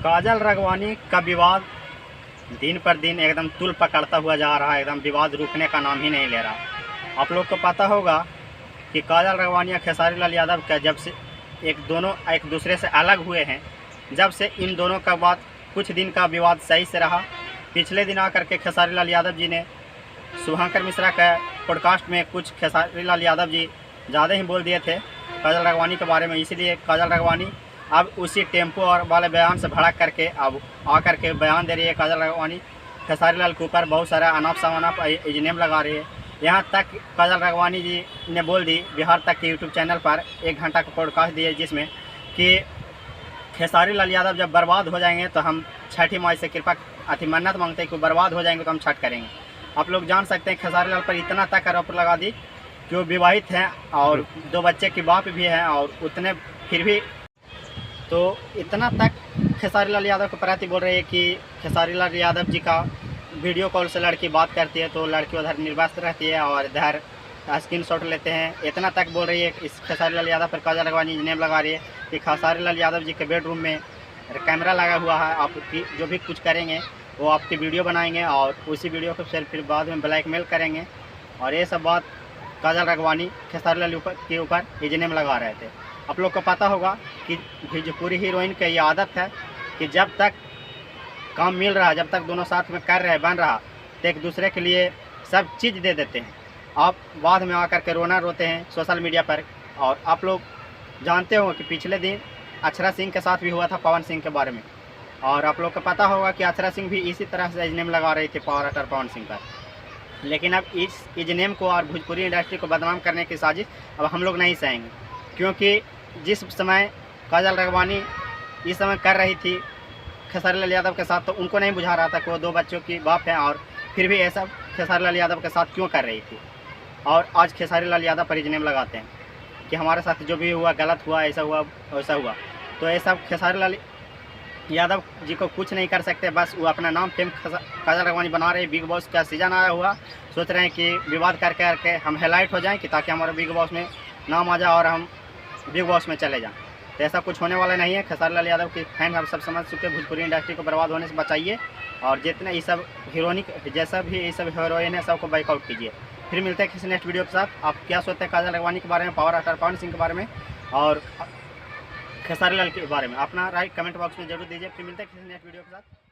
काजल राघवानी का विवाद दिन पर दिन एकदम तूल पकड़ता हुआ जा रहा है। एकदम विवाद रुकने का नाम ही नहीं ले रहा। आप लोग को पता होगा कि काजल राघवानी और खेसारी लाल यादव का जब से दोनों एक दूसरे से अलग हुए हैं, जब से इन दोनों का बात कुछ दिन का विवाद सही से रहा। पिछले दिन आकर के खेसारी लाल यादव जी ने शुभंकर मिश्रा का पॉडकास्ट में कुछ खेसारी लाल यादव जी ज़्यादा ही बोल दिए थे काजल राघवानी के बारे में। इसीलिए काजल राघवानी अब उसी टेम्पो और वाले बयान से भड़क करके अब आकर के बयान दे रही है। काजल राघवानी खेसारी लाल के ऊपर बहुत सारा अनाप शनाप इजनेम लगा रही है। यहाँ तक काजल राघवानी जी ने बोल दी बिहार तक के यूट्यूब चैनल पर 1 घंटा का पॉडकास्ट दिए, जिसमें कि खेसारी लाल यादव जब बर्बाद हो जाएंगे तो हम छठी माई से कृपा मन्नत मांगते हैं कि बर्बाद हो जाएंगे तो हम छठ करेंगे। आप लोग जान सकते हैं खेसारी लाल पर इतना तक आरोप लगा दी कि वो विवाहित हैं और 2 बच्चे की बाप भी हैं, और उतने फिर भी तो इतना तक खेसारी लाल यादव के प्रति बोल रही है कि खेसारी लाल यादव जी का वीडियो कॉल से लड़की बात करती है तो लड़की उधर निर्वास्त रहती है और इधर स्क्रीन शॉट लेते हैं। इतना तक बोल रही है इस खेसारी लाल यादव पर काजल राघवानी नेम लगा रही है कि खेसारी लाल यादव जी के बेडरूम में कैमरा लगा हुआ है, आप जो भी कुछ करेंगे वो आपकी वीडियो बनाएंगे और उसी वीडियो को फिर बाद में ब्लैकमेल करेंगे। और ये सब बात काजल राघवानी खेसारी लाल के ऊपर इजनेम लगा रहे थे। आप लोग को पता होगा कि भोजपुरी हीरोइन की ये आदत है कि जब तक काम मिल रहा है, जब तक दोनों साथ में कर रहे बन रहा, तो एक दूसरे के लिए सब चीज़ दे देते हैं। आप बाद में आकर के रोते हैं सोशल मीडिया पर। और आप लोग जानते हो कि पिछले दिन अक्षरा सिंह के साथ भी हुआ था पवन सिंह के बारे में, और आप लोग को पता होगा कि अक्षरा सिंह भी इसी तरह से इजनेम लगा रही थी पावर एक्टर पवन सिंह पर। लेकिन अब इस इजनेम को और भोजपुरी इंडस्ट्री को बदनाम करने की साजिश अब हम लोग नहीं सहेंगे, क्योंकि जिस समय काजल राघवानी इस समय कर रही थी खेसारी लाल यादव के साथ, तो उनको नहीं बुझा रहा था कि वो 2 बच्चों की बाप है, और फिर भी ऐसा खेसारी लाल यादव के साथ क्यों कर रही थी। और आज खेसारी लाल यादव पर इजनेम लगाते हैं कि हमारे साथ जो भी हुआ गलत हुआ, ऐसा हुआ वैसा हुआ। तो ऐसा खेसारी लाल यादव जी को कुछ नहीं कर सकते, बस वो अपना नाम फेम काजल राघवानी बना रहे हैं। बिग बॉस का सीजन आया हुआ, सोच रहे हैं कि विवाद करके हम हाईलाइट हो जाएं कि ताकि हमारे बिग बॉस में नाम आ जाए और हम बिग बॉस में चले जाएं। तो ऐसा कुछ होने वाला नहीं है। खेसारी लाल यादव की फैन हम सब समझ चुके, भोजपुरी इंडस्ट्री को बर्बाद होने से बचाइए, और जितने ये सब हीरोइनिक जैसा भी ये सब हीरोइन है सबको बाइकआउट कीजिए। फिर मिलते हैं किसी नेक्स्ट वीडियो के साथ। आप क्या सोचते हैं काजल राघवानी के बारे में, पावर एक्टर पवन सिंह के बारे में और खेसारी लाल के बारे में? अपना राय कमेंट बॉक्स में जरूर दीजिए। फिर मिलते हैं किसी नेक्स्ट वीडियो के साथ।